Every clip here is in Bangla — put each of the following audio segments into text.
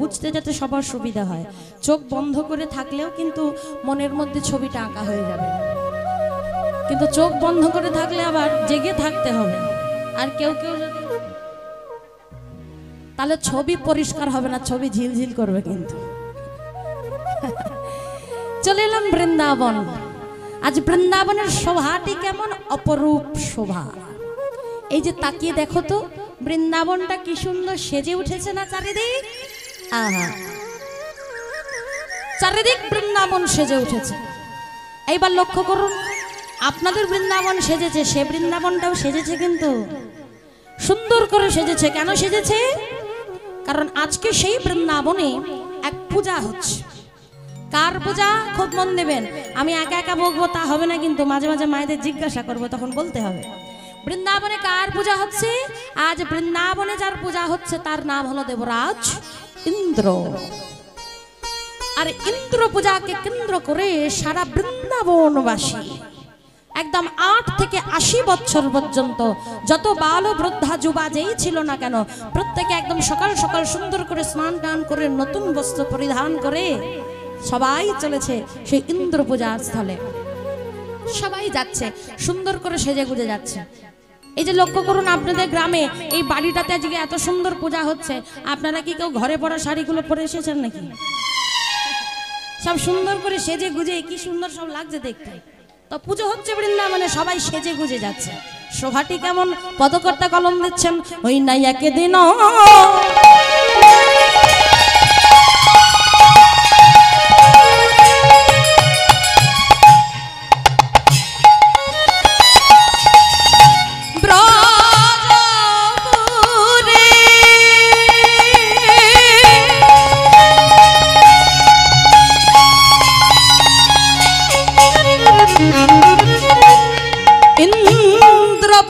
বুঝতে যাতে সবার সুবিধা হয়। চোখ বন্ধ করে থাকলেও কিন্তু মনের মধ্যে ছবিটা আঁকা হয়ে যাবে, কিন্তু চোখ বন্ধ করে থাকলে আবার জেগে থাকতে হবে। আর কেউ কেউ যদি, তাহলে ছবি পরিষ্কার হবে না, ছবি ঝিলঝিল করবে। কিন্তু চলে এলাম বৃন্দাবন। আজ বৃন্দাবনের শোভাটি কেমন অপরূপ শোভা। এই যে তাকিয়ে দেখো তো, বৃন্দাবনটা কি সুন্দর সেজে উঠেছে না চারিদিক। আহা, চারিদিক বৃন্দাবন সেজে উঠেছে। এইবার লক্ষ্য করুন, আপনাদের বৃন্দাবন সেজেছে, সে বৃন্দাবনটাও সেজেছে, কিন্তু সুন্দর করে সেজেছে। কেন সেজেছে? কারণ আজকে সেই বৃন্দাবনে এক পূজা হচ্ছে। কার পূজা? খুব মন দেবেন। আমি একা একা বলবো তা হবে না, কিন্তু মাঝে মাঝে মায়েদের জিজ্ঞাসা করবো, তখন বলতে হবে। বৃন্দাবনে কার পূজা হচ্ছে? আজ বৃন্দাবনে যার পূজা হচ্ছে তার নাম হলো দেবরাজ ইন্দ্র। আর ইন্দ্র পূজাকে কেন্দ্র করে সারা বৃন্দাবনবাসী একদম 8 থেকে 80 বছর পর্যন্ত যত বাল বৃদ্ধা যুবা যেই ছিল না কেন, প্রত্যেকে একদম সকাল সকাল সুন্দর করে স্নান টান করে নতুন বস্ত্র পরিধান করে সবাই চলেছে সেই ইন্দ্র পূজার স্থলে। সবাই যাচ্ছে, সুন্দর করে সেজে গুজে যাচ্ছে। এই যে লক্ষ্য করুন, আপনাদের গ্রামে এই বাড়িটাতে আজকে এত সুন্দর পূজা হচ্ছে, আপনারা কি কেউ ঘরে পরা শাড়িগুলো পরে এসেছেন নাকি? সব সুন্দর করে সেজে গুজে কি সুন্দর সব লাগছে দেখতে। তো পুজো হচ্ছে বৃন্দাবনে, সবাই সেজে গুজে যাচ্ছে। শোভাটি কেমন? পদকর্তা কলম দিচ্ছেন, ওই নাই একদিন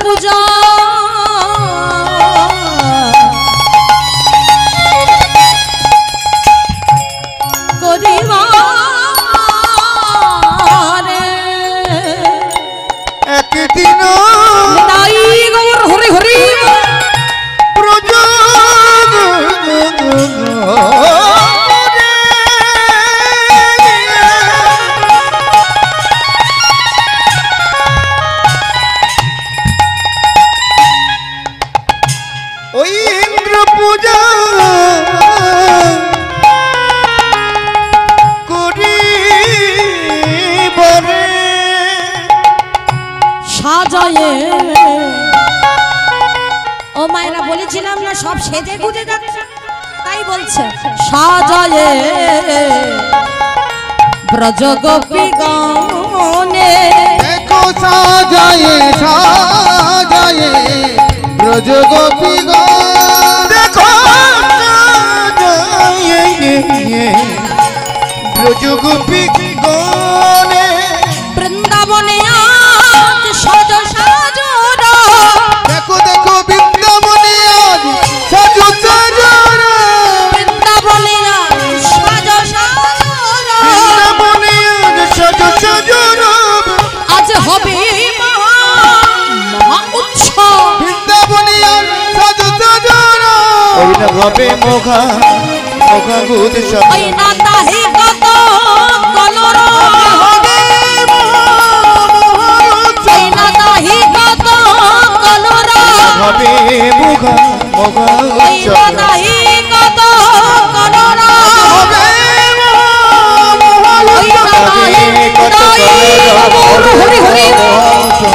পূজা করিবা একদিন তাই গৌর হরি হরি প্রজা ওই ইন্দ্র পূজা করিবারে সাজায়ে। ও মায়েরা, বলেছিলাম না সব সেজে গুজে যাচ্ছে, তাই বলছে সাজায়ে ব্রজ গোপী গানে। দেখো সাজায়ে সাজায়ে ব্রজ গোপী গান, দেখো সাজায়ে ব্রজ গোপী গানে। বৃন্দাবনে আজ সাজ সাজরা, দেখো দেখো বৃন্দাবনে আজ সাজো সাজরা, বৃন্দাবনে আজ সাজ সাজরা, বৃন্দাবনে আজ সাজো সাজরা। আজ হবে মহা উৎসব, বৃন্দাবনে আজ সাজো সাজরা। ওই না হবে মোঘা মোঘা গুদ সব, ওই না তাহি কত কলর হবে ওই না তাহি কত কলর হবে মোঘা মোঘা ওই না তাহি কত কলর হবে ওই না তাহি কত কলর হরি হরি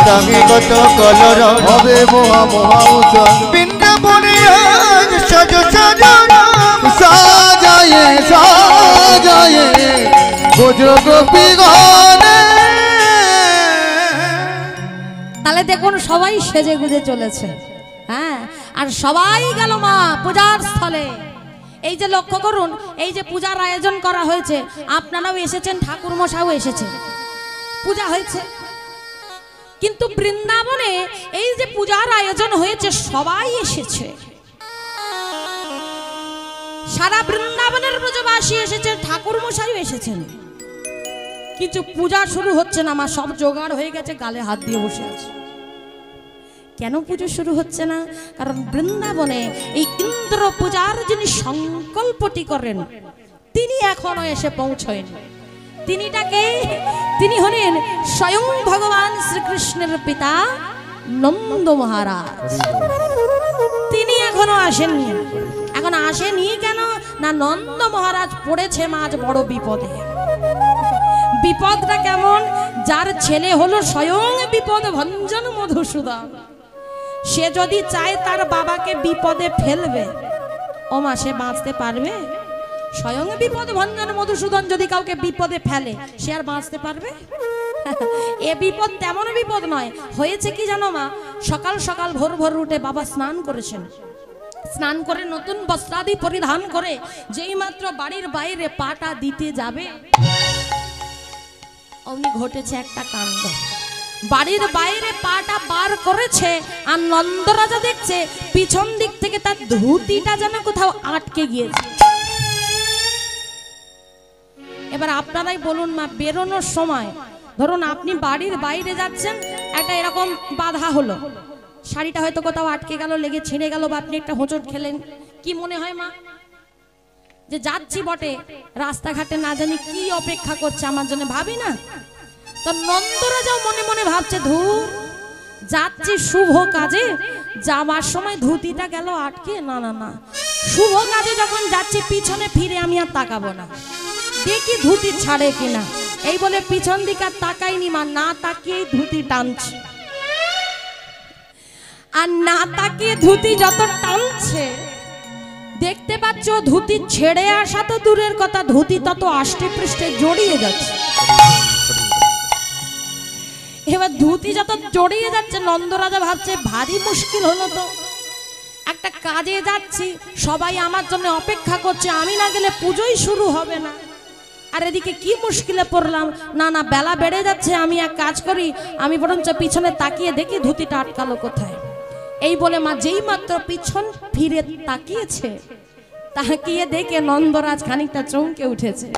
দামি কত কলর হবে মোহা মোহা উৎসব। বৃন্দাবনে আজ সাজো সাজো সাজায়ে সাজায়ে ব্রজ গোপী গানে। তাহলে দেখুন সবাই সেজে গুজে চলেছে। হ্যাঁ, আর সবাই গেল মা পূজার স্থলে। এই যে লক্ষ্য করুন, এই যে পূজার আয়োজন করা হয়েছে, আপনারাও এসেছেন, ঠাকুর মশাইও এসেছে, পূজা হয়েছে। কিন্তু বৃন্দাবনে এই যে পূজার আয়োজন হয়েছে, সবাই এসেছে, সারা বৃন্দাবনের ব্রজবাসী এসেছে, ঠাকুর মশাইও এসেছেন। কিন্তু পূজা শুরু হচ্ছে না, মা সব জোগাড় হয়ে গেছে, গালে হাত দিয়ে বসে আছে। কেন পুজো শুরু হচ্ছে না? কারণ বৃন্দাবনে এই ইন্দ্র পূজার যিনি সংকল্পটি করেন তিনি এখনো এসে পৌঁছয়নি। তিনি হলেন স্বয়ং ভগবান শ্রীকৃষ্ণের পিতা নন্দ মহারাজ। তিনি এখনো আসেননি। এখন আসেনি কেন না, নন্দ মহারাজ পড়েছে মাঝ বড় বিপদে। বিপদটা কেমন? যার ছেলে হলো স্বয়ং বিপদ ভঞ্জন মধুসূদন, সে যদি চায় তার বাবাকে বিপদে ফেলবে, ও মা সে বাঁচতে পারবে? স্বয়ং বিপদ ভঞ্জন মধুসূদন যদি কাউকে বিপদে ফেলে, সে আর বাঁচতে পারবে? এ বিপদ তেমন বিপদ নয়। হয়েছে কি জানো মা, সকাল সকাল ভোর ভোর উঠে বাবা স্নান করেছেন। স্নান করে নতুন বস্ত্রাদি পরিধান করে যেই মাত্র বাড়ির বাইরে পাটা দিতে যাবে, অমনি ঘটেছে একটা কাণ্ড। বাড়ির বাইরে পাটা বার করেছে আর নন্দরাজা দেখছে পিছন দিক থেকে তার ধুতিটা যেন কোথাও আটকে গিয়েছে। এবার আপনারাই বলুন মা, বেরোনোর সময় ধরুন আপনি বাড়ির বাইরে যাচ্ছেন, একটা এরকম বাধা হলো, শাড়িটা হয়তো কোথাও আটকে গেল, লেগে ছিঁড়ে গেল, বা আপনি একটা হোঁচট খেলেন, কি মনে হয় মা? যে যাচ্ছি বটে, রাস্তাঘাটে না জানি কি অপেক্ষা করছে আমার জন্য, ভাবি না? তো নন্দরাজাও মনে মনে ভাবছে, ধুর যাচ্ছি শুভ কাজে, যাওয়ার সময় ধুতিটা গেল আটকে, না না না, শুভ কাজে যখন যাচ্ছি পিছনে ফিরে আমি আর তাকাবো না, দেখি ধুতি ছাড়ে কিনা। এই বলে পিছন দিকে আর তাকাইনি মা, না তাকিয়ে ধুতি টানছে। আর না তাকিয়ে ধুতি যত টানছে দেখতে পাচ্ছ ধুতি ছেড়ে আসা তো দূরের কথা, ধুতি তত আষ্টে পৃষ্ঠে জড়িয়ে যাচ্ছে। এবার ধুতি যত জড়িয়ে যাচ্ছে নন্দরাজা ভাবছে ভারী মুশকিল হলো তো, একটা কাজে যাচ্ছি, সবাই আমার জন্য অপেক্ষা করছে, আমি না গেলে পুজোই শুরু হবে না। আর এদিকে কি মুশকিলে পড়লাম, না না বেলা বেড়ে যাচ্ছে, আমি এক কাজ করি, আমি বরঞ্চ পিছনে তাকিয়ে দেখি ধুতিটা আটকালো কোথায়। এই বলে মা যেই মাত্র পিছন ফিরে তাকিয়েছে, তাকিয়ে দেখে নন্দরাজ খানিকটা চমকে উঠেছে।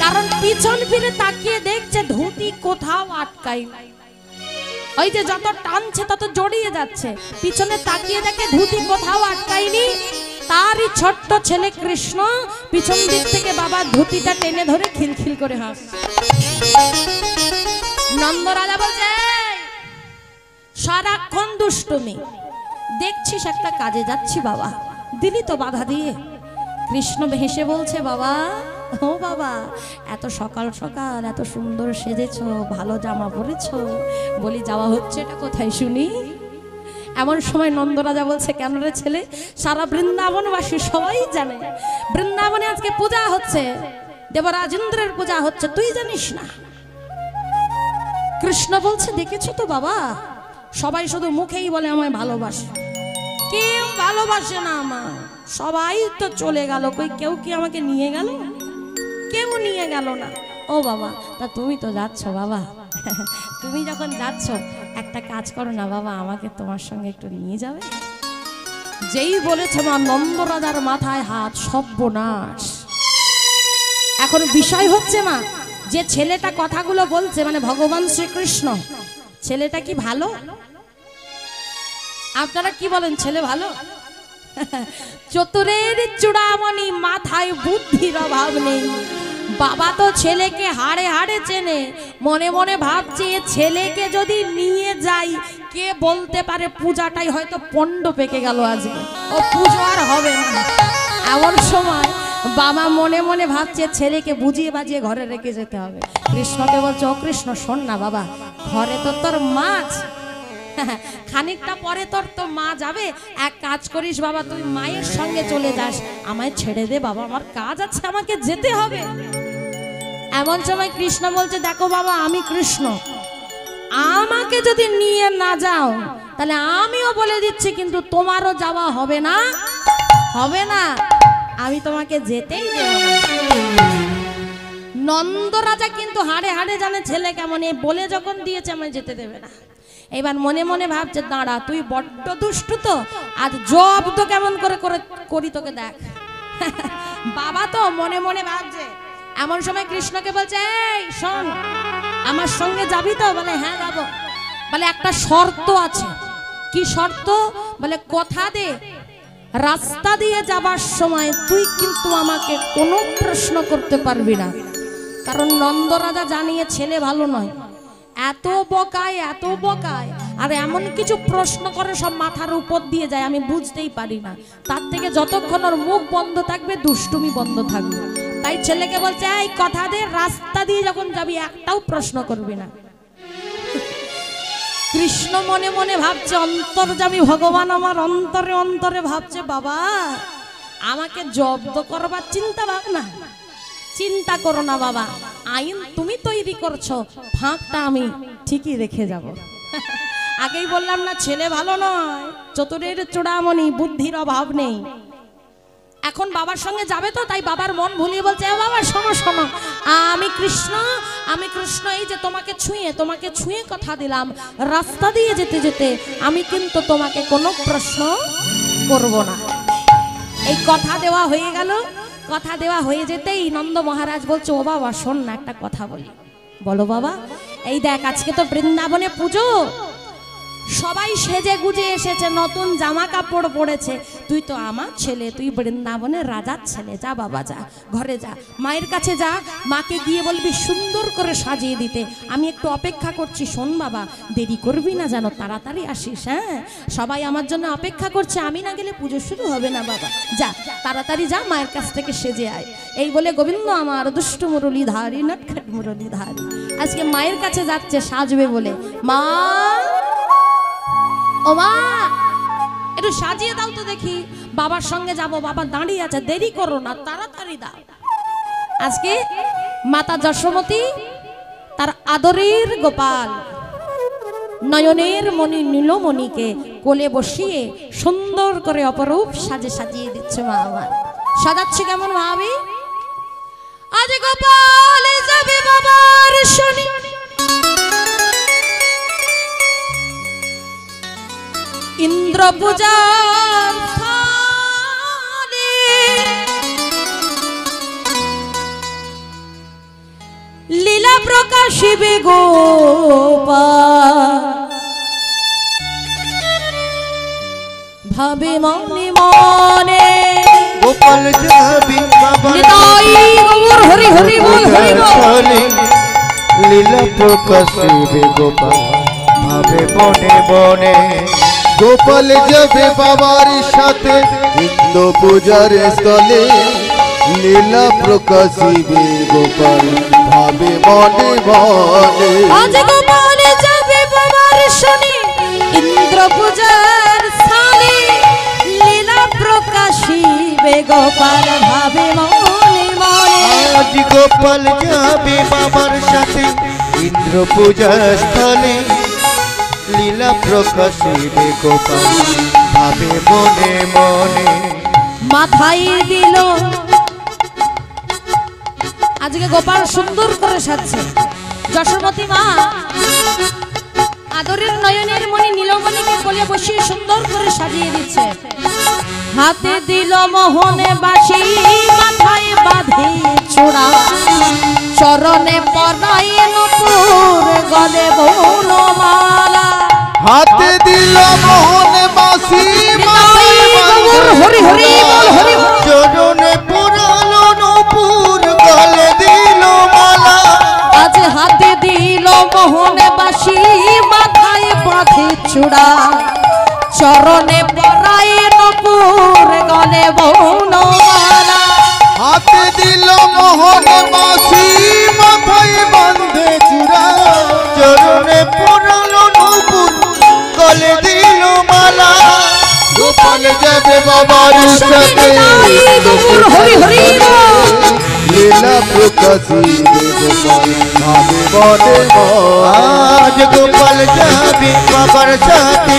কারণ পিছন ফিরে তাকিয়ে দেখছে ধুতি কোথাও আটকাই, ওই যে যত টানছে তত জড়িয়ে যাচ্ছে, পিছনে তাকিয়ে দেখে ধুতি কোথাও আটকায়নি। তারই ছোট্ট ছেলে কৃষ্ণ পিছন দিক থেকে বাবা ধুতিটা টেনে ধরে খিলখিল করে হাস। নন্দরাজা বলছে, সারাক্ষণ দুষ্টুমি, দেখছিস একটা কাজে যাচ্ছি বাবা, দিলি তো বাধা দিয়ে। কৃষ্ণ হেসে বলছে, বাবা ও বাবা, এত সকাল সকাল এত সুন্দর সেজেছো, ভালো জামা পরেছো, বলি যাওয়া হচ্ছে এটা কোথায় শুনি? এমন সময় নন্দরাজা বলছে, কেন রে ছেলে, সারা বৃন্দাবনবাসী সবাই জানে বৃন্দাবনে আজকে পূজা হচ্ছে, দেবরাজ ইন্দ্রের পূজা হচ্ছে, তুই জানিস না? কৃষ্ণ বলছে, দেখেছো তো বাবা, সবাই শুধু মুখেই বলে আমায় ভালোবাসে, কেউ ভালোবাসে না আমার, সবাই তো চলে গেল, কই কেউ কি আমাকে নিয়ে গেল? কেউ নিয়ে গেল না। ও বাবা, তা তুমি তো যাচ্ছ বাবা, তুমি যখন যাচ্ছ একটা কাজ করো না বাবা, আমাকে তোমার সঙ্গে একটু নিয়ে যাবে? যেই বলেছে মা, নন্দরাজার মাথায় হাত, সর্বনাশ। এখন বিষয় হচ্ছে মা, যে ছেলেটা কথাগুলো বলছে মানে ভগবান শ্রীকৃষ্ণ, ছেলেটা কি ভালো? আপনারা কি বলেন, ছেলে ভালো? চতুরের চূড়ামণি, মাথায় বুদ্ধির অভাব নেই। বাবা তো ছেলেকে হাড়ে হাড়ে চেনে, মনে মনে ভাবছে ছেলেকে যদি নিয়ে যাই, কে বলতে পারে পূজাটাই হয়তো পণ্ড পেকে গেল, আজকে ও পুজো আর হবে না। এমন সময় বাবা মনে মনে ভাবছে ছেলেকে বুঝিয়ে বাজিয়ে ঘরে রেখে যেতে হবে। কৃষ্ণকে বলছে, ও কৃষ্ণ শোন না বাবা, ঘরে তো তোর মাছ, খানিকটা পরে তোর তো মা যাবে, এক কাজ করিস বাবা, তুই মায়ের সঙ্গে চলে যাস, আমায় ছেড়ে দে বাবা, আমার কাজ আছে, আমাকে যেতে হবে। এমন সময় কৃষ্ণ বলছে, দেখো বাবা, আমি কৃষ্ণ, আমাকে যদি নিয়ে না যাও তাহলে আমিও বলে দিচ্ছি, কিন্তু তোমারও যাওয়া হবে না, হবে না, আমি তোমাকে যেতেই দেব না। নন্দরাজা কিন্তু হাড়ে হাড়ে জানে ছেলে কেমন, এই বলে যখন দিয়েছে আমায় যেতে দেবে না। এবার মনে মনে ভাবছে, দাঁড়া, তুই বড্ড দুষ্টু তো, আর জব তো কেমন করে করি তোকে দেখ। বাবা তো মনে মনে ভাবছে। এমন সময় কৃষ্ণকে বলছে, এই শোন, আমার সঙ্গে যাবি তো? বলে, হ্যাঁ যাবো। বলে একটা শর্ত আছে। কি শর্ত? বলে কথা দে রাস্তা দিয়ে যাবার সময় তুই কিন্তু আমাকে কোনো প্রশ্ন করতে পারবি না। কারণ নন্দরাজা জানিয়ে ছেলে ভালো নয়, এত বকায় আর এমন কিছু প্রশ্ন করে সব মাথার উপর দিয়ে যায় আমি বুঝতেই পারি না। তার থেকে যতক্ষণ ওর মুখ বন্ধ থাকবে দুষ্টুমি বন্ধ থাকবে। তাই ছেলেকে বলছে এই কথা দে রাস্তা দিয়ে যখন যাবি একটাও প্রশ্ন করবি না। কৃষ্ণ মনে মনে ভাবছে, অন্তর্যামী ভগবান আমার অন্তরে অন্তরে ভাবছে, বাবা আমাকে জব্দ করবার চিন্তা ভাবনা, চিন্তা করো না বাবা, আইন তুমি তৈরি করছো, ফাঁকটা আমি ঠিকই রেখে যাব। আগেই বললাম না ছেলে ভালো নয়, চতুরের চূড়ামণি, বুদ্ধির অভাব নেই। এখন বাবার সঙ্গে যাবে তো, তাই বাবার মন ভুলিয়ে বলছে বাবা শোনো শোনো, আমি কৃষ্ণ এই যে তোমাকে ছুঁয়ে কথা দিলাম, রাস্তা দিয়ে যেতে যেতে আমি কিন্তু তোমাকে কোনো প্রশ্ন করব না। এই কথা দেওয়া হয়ে গেল। কথা দেওয়া হয়ে যেতেই নন্দ মহারাজ বলছে ও বাবা শোন না একটা কথা বলি। বলো বাবা। এই দেখ আজকে তো বৃন্দাবনে পুজো, সবাই সেজে গুজে এসেছে, নতুন জামা কাপড় পরেছে, তুই তো আমার ছেলে, তুই বৃন্দাবনের রাজার ছেলে, যা বাবা যা ঘরে যা, মায়ের কাছে যা, মাকে গিয়ে বলবি সুন্দর করে সাজিয়ে দিতে, আমি একটু অপেক্ষা করছি। শোন বাবা দেরি করবি না যেন, তাড়াতাড়ি আসিস। হ্যাঁ সবাই আমার জন্য অপেক্ষা করছে, আমি না গেলে পুজো শুরু হবে না বাবা, যা তাড়াতাড়ি যা, মায়ের কাছ থেকে সেজে আয়। এই বলে গোবিন্দ আমার দুষ্ট মুরলীধারী, নটখট মুরলীধারী আজকে মায়ের কাছে যাচ্ছে সাজবে বলে। মা ও মা একটু সাজিয়ে দাও তো দেখি, বাবার সঙ্গে যাব, বাবা দাঁড়িয়ে আছে, দেরি করো না, তাড়াতাড়ি দাও। আজকে মাতা যশোমতী তার আদরের গোপাল নয়নের মণি নীলমণিকে কোলে বসিয়ে সুন্দর করে অপরূপ সাজে সাজিয়ে দিচ্ছে মা আমার। সাজাচ্ছে কেমন ভাবি? আজ গোপাল যাবে বাবার শনি, ইন্দ্র পূজার স্থানে লীলা প্রকাশিবে গোপাল, ভাবে মনে মনে গোপাল যাবি বাবার হরি হরি বল হরি বল, লীলা প্রকাশিবে গোপাল ভাবে মনে মনে। গোপাল যাবে বাবার সাথে ইন্দ্র পূজার স্থলে, লীলা প্রকাশিবে গোপাল ভাবে মনে মনে। আজ গোপাল যাবে বাবার শনি, ইন্দ্র পূজার স্থানে লীলা প্রকাশিবে গোপাল ভাবে মনে মনে। আজ গোপাল যাবে বাবার সাথে ইন্দ্র পূজার স্থলে, লীলা প্রকাশিবে গোপাল ভাবে মনে মনে। মাথায় দিল আজকে গোপাল সুন্দর করে সাজছে। যশোমতী মা আদরের নয়নের মণি নীলমণিকে কোলে বসিয়ে সুন্দর করে সাজিয়ে দিচ্ছে। হাতে দিল মোহনে বাঁশি, মাথায় বাঁধে চূড়া, চরণে পরায় নূপুর, গলে বনমালা। হাতে দিল মোহনে বাঁশি, হরি হরি বল হরি বল, চরণে পরালো নূপুর, গলে দিল মালা। আজ হাতে দিল মোহনে বাঁশি, মাথায় বাঁধে চূড়া, চরণে পরায় নূপুর, গলে বনমালা। হাতে দিল মোহনে বাঁশি, মাথায় বাঁধে চূড়া, চরণে পরালো নূপুর, গলে দিল মালা। গোপাল যাবে বাবার সাথে হরি হরি বল, লীলা প্রকাশিবে গোপাল ভাবে মনে মনে। আজ গোপাল যাবে বাবার সাথে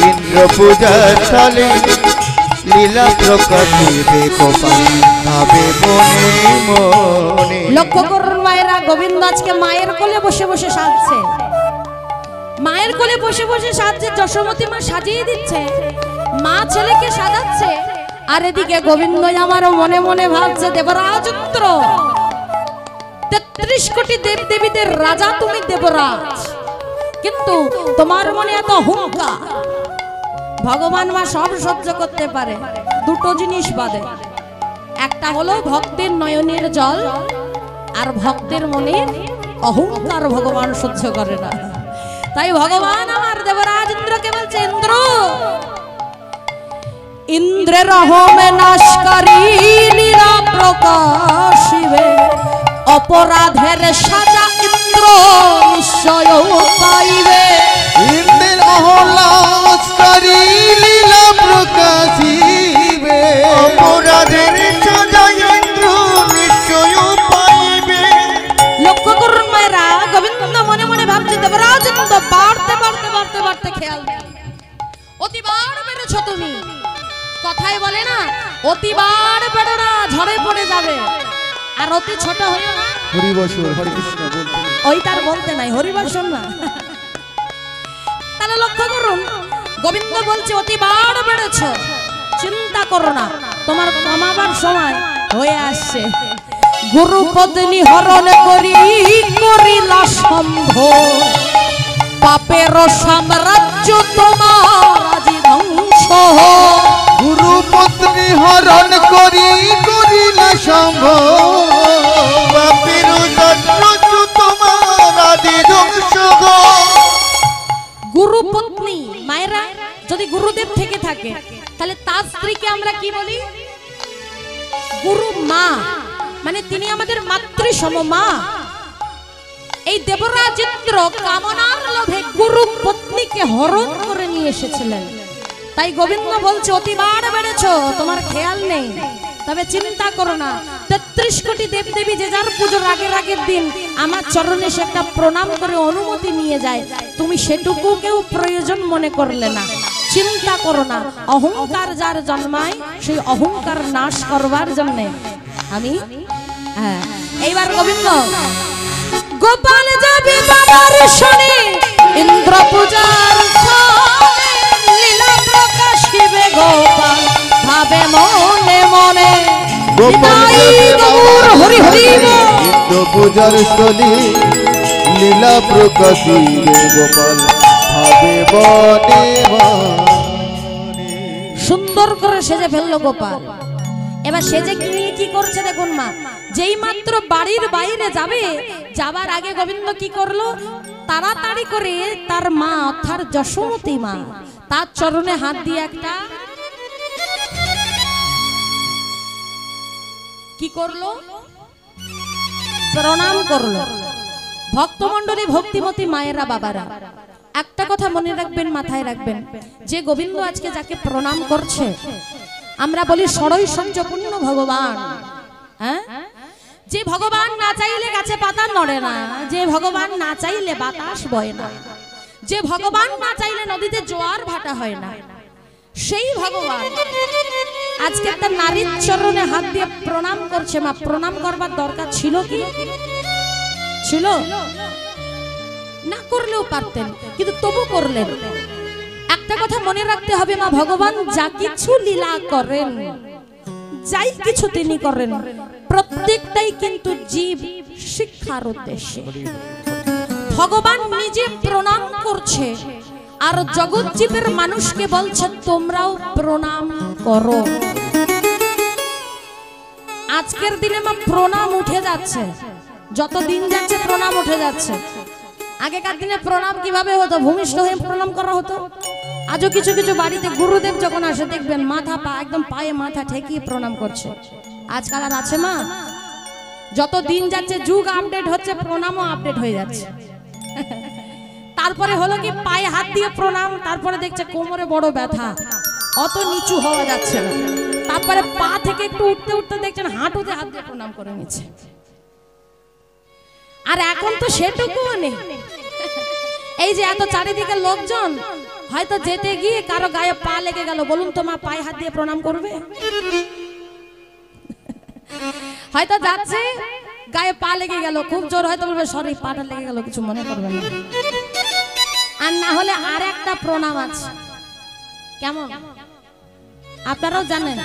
ইন্দ্র পূজার স্থলে, লীলা প্রকাশিবে গোপাল ভাবে মনে মনে। লক্ষ্য করুন মায়েরা, গোবিন্দ আজকে মায়ের কোলে বসে বসে সাজছে, মায়ের কোলে বসে বসে সাজছে। যশোমতী মা সাজিয়ে দিচ্ছে, মা ছেলেকে সাজাচ্ছে, আর এদিকে গোবিন্দ আমারও মনে মনে ভাবছে দেবরাজপুত্র, 33 কোটি দেব দেবীদের রাজা তুমি দেবরাজ, কিন্তু তোমার মনে এত অহংকার। ভগবান মা সব সহ্য করতে পারে, দুটো জিনিস বাদে। একটা হলো ভক্তের নয়নের জল, আর ভক্তের মনের অহংকার ভগবান সহ্য করে না। তাই ভগবান আমার দেবরাজ ইন্দ্রকে বলছে, ইন্দ্র, ইন্দ্রের অহমে নাশকারী লীলা প্রকাশিবে, অপরাধের সাজা ইন্দ্র নিশ্চয় পাইবে। ইন্দ্রের অহলাস্কারী লীলা প্রকাশিবে, অপরাধের সাজা ইন্দ্র নিশ্চয় পাইবে। লক্ষ্য করুন মায়েরা, গোবিন্দ মনে মনে ভাবছে দেবরাজ ইন্দ্র বাড়তে বাড়তে বাড়তে বাড়তে, খেয়াল অতিবার বেড়েছ তুমি। কথায় বলে না, অতিবার বেড়ো না, ঝড়ে পড়ে যাবে। আর অতি ছোট হইও না, হরিবসন হরে কৃষ্ণ বলতে, ওই তার বলতে নাই, হরিবসন না। তাহলে লক্ষ্য করুন, গোবিন্দ বলছে অতিবার বেড়েছ, চিন্তা করো না, তোমার কমাবার সময় হয়ে আসছে। গুরু পত্নী হরণ করি করিলা সম্ভব, পাপের সাম্রাজ্য তোমার আজি ধ্বংস। গুরু পত্নী হরণ করি করিলা সম্ভব, পাপের সাম্রাজ্য তোমার আজি ধ্বংস। গুরু পত্নী মায়েরা যদি গুরুদেব থেকে থাকে, তাহলে তার স্ত্রীকে আমরা কি বলি? গুরু মা, মানে তিনি আমাদের মাতৃসম মা। এই দেবরাজ ইন্দ্র কামনার লোভে গুরু পত্নীকে হরণ করে নিয়ে এসেছিলেন। তাই গোবিন্দ বলছে অতিবার বেড়েছ, তোমার খেয়াল নেই। তবে চিন্তা করো না, ৩৩ কোটি দেবদেবী যে যার পুজোর আগের দিন আমার চরণে সে একটা প্রণাম করে অনুমতি নিয়ে যায়, তুমি সেটুকু কেউ প্রয়োজন মনে করলে না। চিন্তা করো না, অহংকার যার জন্মায় সেই অহংকার নাশ করবার জন্য আমি। হ্যাঁ, এইবার গোবিন্দ গোপাল যাবে বাবার শনি, ইন্দ্র পূজার লীলা প্রকাশিবে। গোপাল ভাবে মনে মনে, হরি হরি। ইন্দ্র পূজার স্থলী লীলা প্রকাশিবে, গোপাল ভাবে বনে বনে। সুন্দর করে সেজে ফেললো গোপাল। এবার সেজে কি নিয়ে কি করছে দেখুন মা। যেই মাত্র বাড়ির বাইরে যাবে, যাবার আগে গোবিন্দ কি করলো, তাড়াতাড়ি করে তার মা অর্থাৎ যশোমতী মা তার চরণে হাত দিয়ে একটা কি করলো, প্রণাম করলো। ভক্তমণ্ডলী ভক্তিমতী মায়েরা বাবারা, একটা কথা মনে রাখবেন, মাথায় রাখবেন, যে গোবিন্দ আজকে যাকে প্রণাম করছে, আমরা বলি ষড়ৈশ্বর্যপূর্ণ ভগবান। হ্যাঁ, যে ভগবান না চাইলে গাছে পাতা নড়ে না, যে ভগবান না চাইলে বাতাস বয় না, যে ভগবান না চাইলে নদীতে জোয়ার ভাটা হয় না, সেই ভগবান আজকে একটা নারীর চরণে হাত দিয়ে প্রণাম করছে। মা, প্রণাম করবার দরকার ছিল কি? ছিল না, করলেও পারতেন, কিন্তু তবু করলেন। একটা কথা মনে রাখতে হবে মা, ভগবান যা কিছু লীলা করেন, যাই কিছু তিনি করেন, প্রত্যেকটাই কিন্তু জীব শিক্ষার উদ্দেশ্যে। ভগবান নিজে প্রণাম করছে, আর জগৎ জীবের মানুষকে বলছে তোমরাও প্রণাম করো। আজকের দিনে মা প্রণাম উঠে যাচ্ছে, যত দিন যাচ্ছে প্রণাম উঠে যাচ্ছে। আগেকার দিনে প্রণাম কিভাবে হতো? ভূমিষ্ঠ হয়ে প্রণাম করা হতো। আজও কিছু কিছু বাড়িতে গুরুদেব যখন আসে দেখবেন মাথা পা একদম পায়ে মাথা ঠেকিয়ে প্রণাম করছে। আজকাল আর আছে মা? যত দিন যাচ্ছে যুগ আপডেট হচ্ছে, প্রণামও আপডেট হয়ে যাচ্ছে। তারপরে হলো কি, পায়ে হাত দিয়ে প্রণাম, তারপরে দেখছে কোমরে বড় ব্যথা, অত নিচু হওয়া যাচ্ছে না। তারপরে পা থেকে একটু উঠতে উঠতে দেখছেন হাঁটুতে হাত দিয়ে প্রণাম করে নিচ্ছে। আর এখন তো সেটুকুও নেই। এই যে এত চারিদিকে লোকজন, হয়তো যেতে গিয়ে কারো গায়ে পা লেগে গেল, বলুন তো মা, পায়ে হাত দিয়ে প্রণাম করবে? হয়তো যাচ্ছে গায়ে পা লেগে গেল, খুব জোর, হয়তো বলবে সরি পাটা লেগে গেল, কিছু মনে করবে না। আর না হলে আর একটা প্রণাম আছে, কেমন আপনারাও জানেন,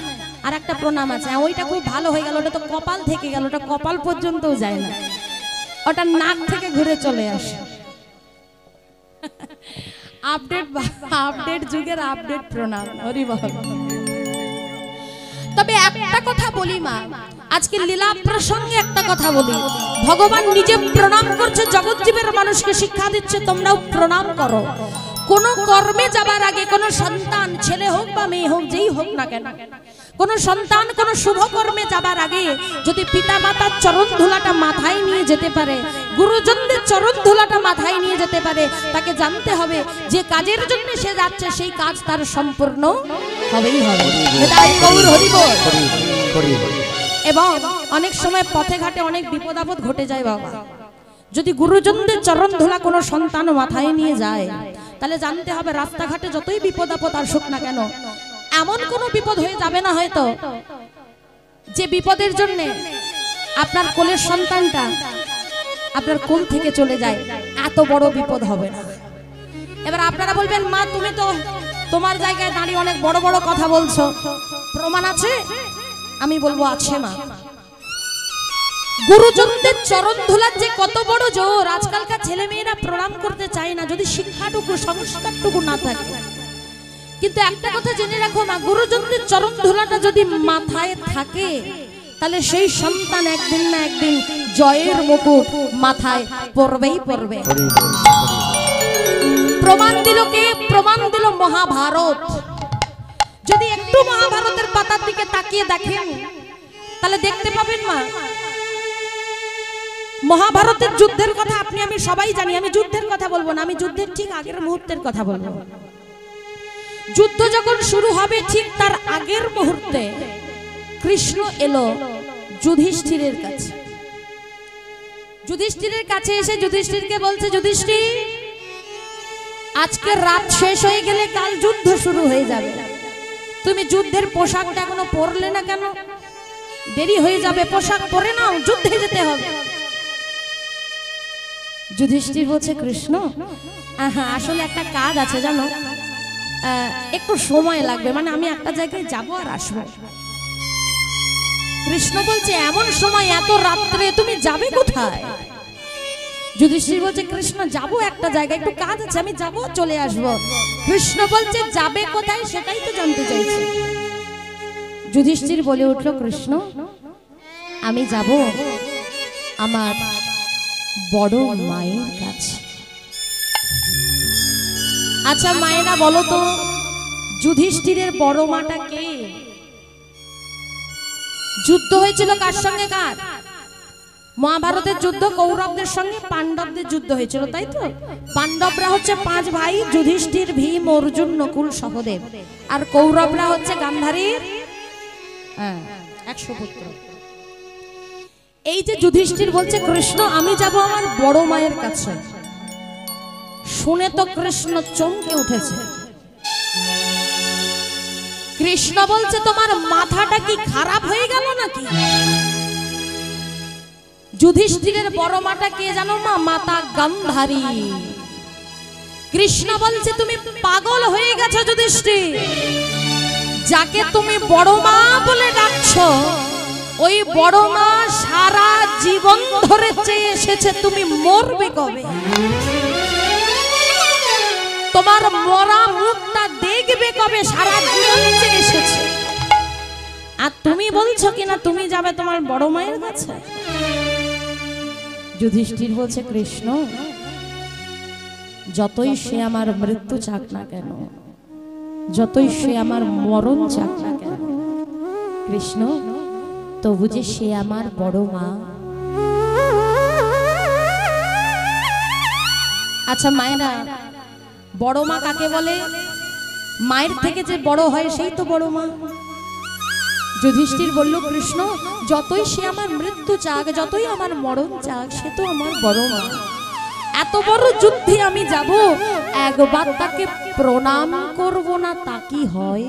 আর একটা প্রণাম আছে, ওইটা খুব ভালো হয়ে গেল, ওটা তো কপাল থেকে গেল, ওটা কপাল পর্যন্তও যায় না, ওটা নাক থেকে ঘুরে চলে আসে। আপডেট আপডেট যুগের আপডেট প্রণাম, হরি বল। তবে একটা কথা বলি মা, আজকে লীলা প্রসঙ্গে একটা কথা বলি, ভগবান নিজে প্রণাম করছে, জগৎজীবের মানুষকে শিক্ষা দিচ্ছে তোমরাও প্রণাম করো। কোন কর্মে যাবার আগে কোন সন্তান, ছেলে হোক বা মেয়ে হোক, যেই হোক না কেন, কোন সন্তান কোন শুভ কর্মে যাবার আগে যদি পিতা মাতার চরণ ধুলাটা মাথায় নিয়ে যেতে পারে, গুরুজনদের চরণ ধুলাটা মাথায় নিয়ে যেতে পারে, তাকে জানতে হবে যে কাজের জন্য সে যাচ্ছে সেই কাজ তার সম্পূর্ণ হবেই হবে। তাই গৌর হরি বল। এবং অনেক সময় পথে ঘাটে অনেক বিপদ আপদ ঘটে যায় বাবা, যদি গুরুজনদের চরণ ধুলা কোনো সন্তান মাথায় নিয়ে যায়, তাহলে জানতে হবে রাস্তাঘাটে যতই বিপদ আপদ আসুক না কেন, এমন কোনো বিপদ হয়ে যাবে না হয়তো যে বিপদের জন্য আপনার কোলের সন্তানটা আপনার কোল থেকে চলে যায়, এত বড় বিপদ হবে না। এবার আপনারা বলবেন মা তুমি তো তোমার জায়গায় দাঁড়িয়ে অনেক বড় বড় কথা বলছো, প্রমাণ আছে? আমি বলবো আছে মা। গুরুজনদের চরণ ধুলার যে কত বড় জোর, আজকালকার ছেলে মেয়েরা প্রণাম করতে চায় না যদি শিক্ষাটুকু সংস্কারটুকু না থাকে। কিন্তু একটা কথা জেনে রাখো মা, গুরুজনদের চরণ ধুলাটা যদি মাথায় থাকে তাহলে সেই সন্তান একদিন না একদিন জয়ের মুকুট মাথায় পরবেই পরবে। প্রমাণ দিল কে? প্রমাণ দিল মহাভারত। যদি একটু মহাভারতের পাতার দিকে তাকিয়ে দেখেন তাহলে দেখতে পাবেন মা, মহাভারতের যুদ্ধের কথা আপনি আমি সবাই জানি। আমি যুদ্ধের কথা বলবো না, আমি যুদ্ধের ঠিক আগের মুহূর্তের কথা বলবো। যুদ্ধ যখন শুরু হবে ঠিক তার আগের মুহূর্তে কৃষ্ণ এলো যুধিষ্ঠিরের কাছে। যুধিষ্ঠিরের কাছে এসে যুধিষ্ঠিরকে বলছে, যুধিষ্ঠির আজকে রাত শেষ হয়ে গেলে কাল যুদ্ধ শুরু হয়ে যাবে, তুমি যুদ্ধের পোশাকটা এখনো পরলে না কেন? দেরি হয়ে যাবে, পোশাক পরে নাও, যুদ্ধে যেতে হবে। যুধিষ্ঠির বলছে, কৃষ্ণ আসলে একটা কাজ আছে জানো, একটু সময় লাগবে, মানে আমি একটা জায়গায় যাব আর আসবো। কৃষ্ণ বলছে, এমন সময় এত রাত্রে তুমি যাবে কোথায়? যুধিষ্ঠির বলছে, কৃষ্ণ যাবো একটা জায়গায়, একটু কাজ আছে, আমি যাবো চলে আসবো। কৃষ্ণ বলছে, যাবে কোথায় সেটাই তো জানতে চাইছি। যুধিষ্ঠির বলে উঠল, কৃষ্ণ আমি যাব আমার বড় মায়ের কাছে। আচ্ছা মায়েরা বলো তো, যুধিষ্ঠিরের বড় মাটা কে? যুদ্ধ হয়েছিল কার সঙ্গে কার? মহাভারতের যুদ্ধ কৌরবদের সঙ্গে পাণ্ডবদের যুদ্ধ হয়েছিল, তাই তো? পাণ্ডবরা হচ্ছে 5 ভাই, যুধিষ্ঠির, ভীম, অর্জুন, নকুল, সহদেব, আর কৌরবরা হচ্ছে গান্ধারীর 100 পুত্র। এই যে যুধিষ্ঠির বলছে, কৃষ্ণ আমি যাব আমার বড় মায়ের কাছে, শুনে তো কৃষ্ণ চমকে উঠেছে। কৃষ্ণ বলছে, তোমার মাথাটা কি খারাপ হয়ে গেল নাকি? যুধিষ্ঠিরের বড় মাটা কে জানো মা? মাতা গান্ধারী। কৃষ্ণ বলছে, তুমি পাগল হয়ে গেছো যুধিষ্ঠির, যাকে তুমি বড় মা বলে ডাকছো ওই বড় মা সারা জীবন ধরে চেয়ে এসেছে তুমি মরবে কবে, তোমার মরা মুখটা দেখবে কবে, সারা জীবন চেয়ে এসেছে। আর তুমি বলছো কিনা তুমি যাবে তোমার বড় মায়ের কাছে? যুধিষ্ঠির বলছে, কৃষ্ণ যতই সে আমার মৃত্যু চাক না কেন, যতই সে আমার মরণ চাক না কেন, কৃষ্ণ তবু যে সে আমার বড় মা। আচ্ছা মায়েরা, বড় মা কাকে বলে? মায়ের থেকে যে বড় হয় সেই তো বড় মা। যুধিষ্ঠির বলল, কৃষ্ণ যতই সে আমার মৃত্যু চাক, যতই আমার মরণ চাক, সে তো আমার বড় মা। এত বড় যুদ্ধে আমি যাব, একবার তাকে প্রণাম করব না তা কি হয়?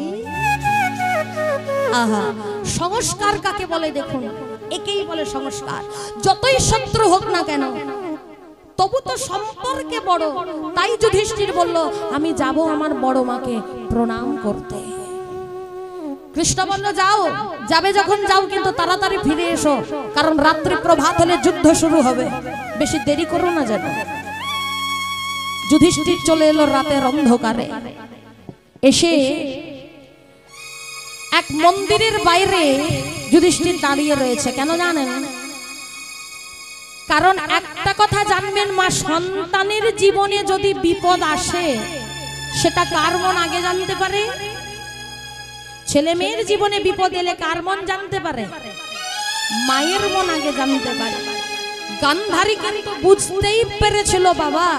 আহা, সংস্কার কাকে বলে দেখুন, একেই বলে সংস্কার। যতই শত্রু হোক না কেন তবু তো সম্পর্কে বড়। তাই যুধিষ্ঠির বলল, আমি যাব আমার বড় মাকে প্রণাম করতে। কৃষ্ণ বলল, যাও, যাবে যখন যাও, কিন্তু তাড়াতাড়ি ফিরে এসো, কারণ রাত্রি প্রভাত হলে যুদ্ধ শুরু হবে, বেশি দেরি করো না যেন। যুধিষ্ঠির চলে এলো রাতের অন্ধকারে, এসে এক মন্দিরের বাইরে যুধিষ্ঠির দাঁড়িয়ে রয়েছে। কেন জানেন? কারণ একটা কথা জানবেন মা, সন্তানের জীবনে যদি বিপদ আসে সেটা কার মন আগে জানতে পারে? ছেলে মেয়ের জীবনে বিপদ এলে কার মন জানতে পারে? মায়ের মন আগে জানতে পারে। গান্ধারী কিন্তু বুঝতেই পেরেছিল বাবা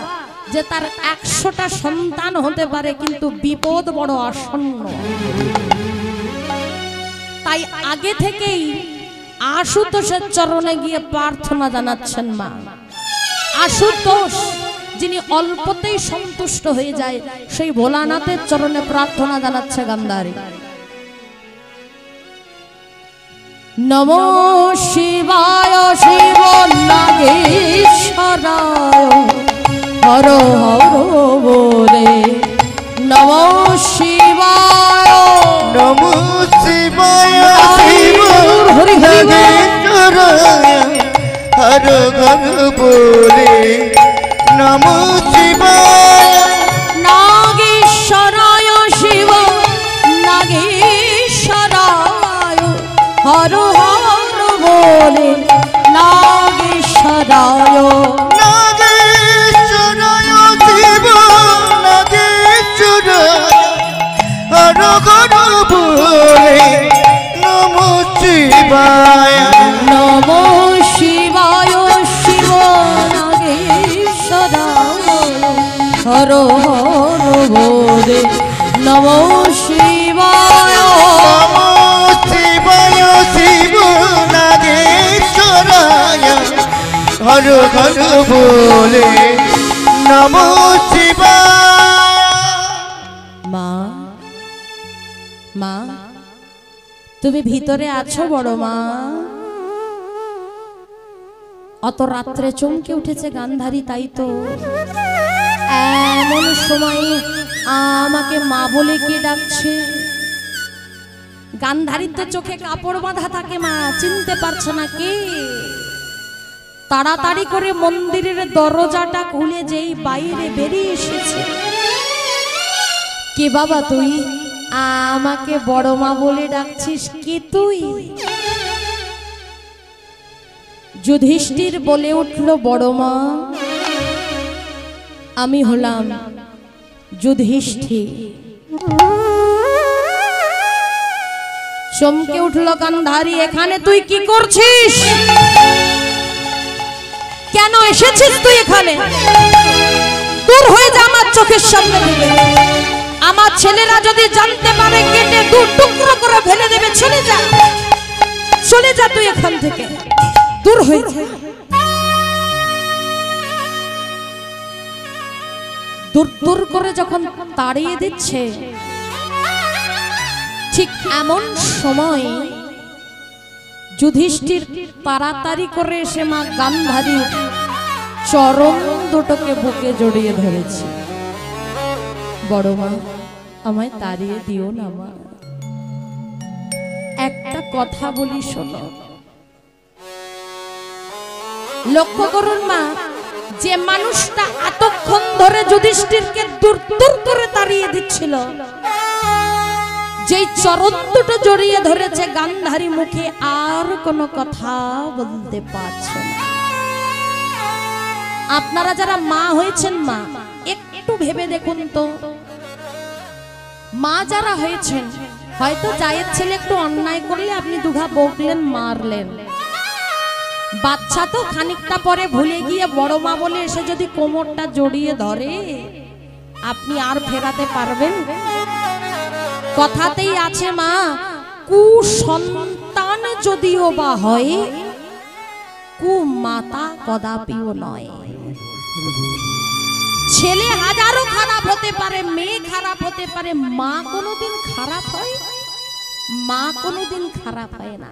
যে তার 100টা সন্তান হতে পারে, কিন্তু বিপদ বড় আসন্ন। তাই আগে থেকেই আশুতোষের চরণে গিয়ে প্রার্থনা জানাচ্ছেন মা। আশুতোষ যিনি অল্পতেই সন্তুষ্ট হয়ে যায়, সেই ভোলানাথের চরণে প্রার্থনা জানাচ্ছে গান্ধারী। নমো শিবায় শিব নাগেশ্বরায় হর হর বলে। নমো শিবায় নমো শিবায় শিব নাগেশ্বরায় হর হর বলে। নমো শিবায় নাগেশ্বরায় শিব নাগেশ্বরায় হর হর বলে। নাগেশ্বরায় নাগেশ্বরায় শিব নাগেশ্বরায় হর হর বলে। নমো শিবায় নমো শিবায় শিব নাগেশ্বরায় হর হর বলে। নমো শিবায় নমো শিবায় শিব নাগেশ্বরায় হর হর বলে। নমো শিবায়। মা, মা তুমি ভিতরে আছো বড় মা? অত রাত্রে চমকে উঠেছে গান্ধারী, তাই তো এমন সময় আমাকে মা বলে কে ডাকছে? গান্ধারীর তো চোখে কাপড় বাঁধা থাকে মা, চিনতে পারছে না কে। তাড়াতাড়ি করে মন্দিরের দরজাটা খুলে যেই বাইরে বেরিয়ে এসেছে। কে বাবা তুই? আমাকে বড় মা বলে ডাকছিস, কে তুই? যুধিষ্ঠির বলে উঠল, বড় মা আমি হলাম যুধিষ্ঠির। চমকে উঠল গান্ধারী, এখানে তুই কি করছিস? কেন এসেছিস তুই এখানে? দূর হয়ে যা আমার চোখের সামনে থেকে। আমার ছেলেরা যদি জানতে পারে কেটে দু টুকরো করে ফেলে দেবে। চলে যা, চলে যা তুই এখান থেকে, দূর হয়ে যা। দূর দূর করে যখন তাড়িয়ে দিচ্ছে, ঠিক এমন সময় যুধিষ্ঠির তাড়াতাড়ি করে এসে মা গান্ধারীর চরণ দুটোকে বুকে জড়িয়ে ধরেছে। বড় মা আমায় তাড়িয়ে দিও না মা, একটা কথা বলি শোনো। লক্ষ্য করুন মা, যে মানুষটা এতক্ষণ ধরে যুধিষ্ঠিরকে দূর দূর করে তাড়িয়ে দিচ্ছিল, যেই চরণ দুটো জড়িয়ে ধরেছে, গান্ধারী মুখে আর কোনো কথা বলতে পারছে না। আপনারা যারা মা হয়েছেন মা, একটু ভেবে দেখুন তো, মা যারা হয়েছেন, হয়তো জায়ের ছেলে একটু অন্যায় করলে আপনি দুঘা বকলেন, মারলেন। বাচ্চা তো খানিকটা পরে ভুলে গিয়ে বড় মা বলে এসে যদি কোমরটা জড়িয়ে ধরে, আপনি আর ফেরাতে পারবেন? কথাতেই আছে মা, কুসন্তান যদিও বা হয়, কুমাতা কদাপিও নয়। ছেলে হাজারো খারাপ হতে পারে, মেয়ে খারাপ হতে পারে, মা কোনোদিন খারাপ হয়? মা কোনোদিন খারাপ হয় না।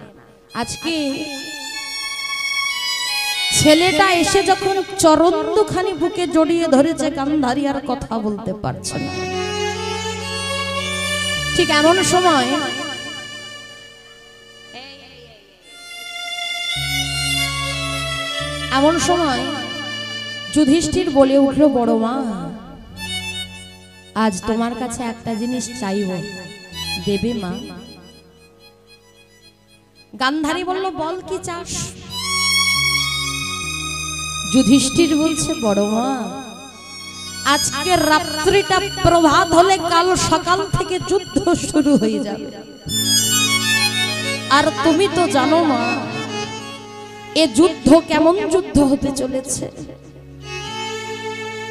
আজকে ছেলেটা এসে যখন চরণ দুখানি বুকে জড়িয়ে ধরেছে, গান্ধারী আর কথা বলতে পারছে না। ঠিক এমন সময় যুধিষ্ঠির বলে উঠল, বড় মা আজ তোমার কাছে একটা জিনিস চাইব, দেবে মা? গান্ধারী বলল, বল কি চাস? যুধিষ্ঠির বলছে, বড় মা, আজকে রাত্রিটা প্রভাত হলে কাল সকাল থেকে যুদ্ধ শুরু হয়ে যাবে। আর তুমি তো জানো মা, এ যুদ্ধ কেমন যুদ্ধ হতে চলেছে।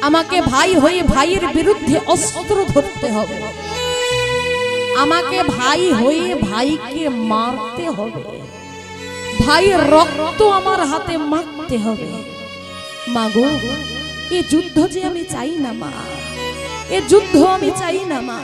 আমাকে ভাই হয়ে ভাইয়ের বিরুদ্ধে অস্ত্র ধরতে হবে, আমাকে ভাই হয়ে ভাইকে মারতে হবে, ভাইয়ের রক্ত আমার হাতে মাখতে হবে। মা গো, এ যুদ্ধ যে আমি চাই না মা, এ যুদ্ধ আমি চাই না মা।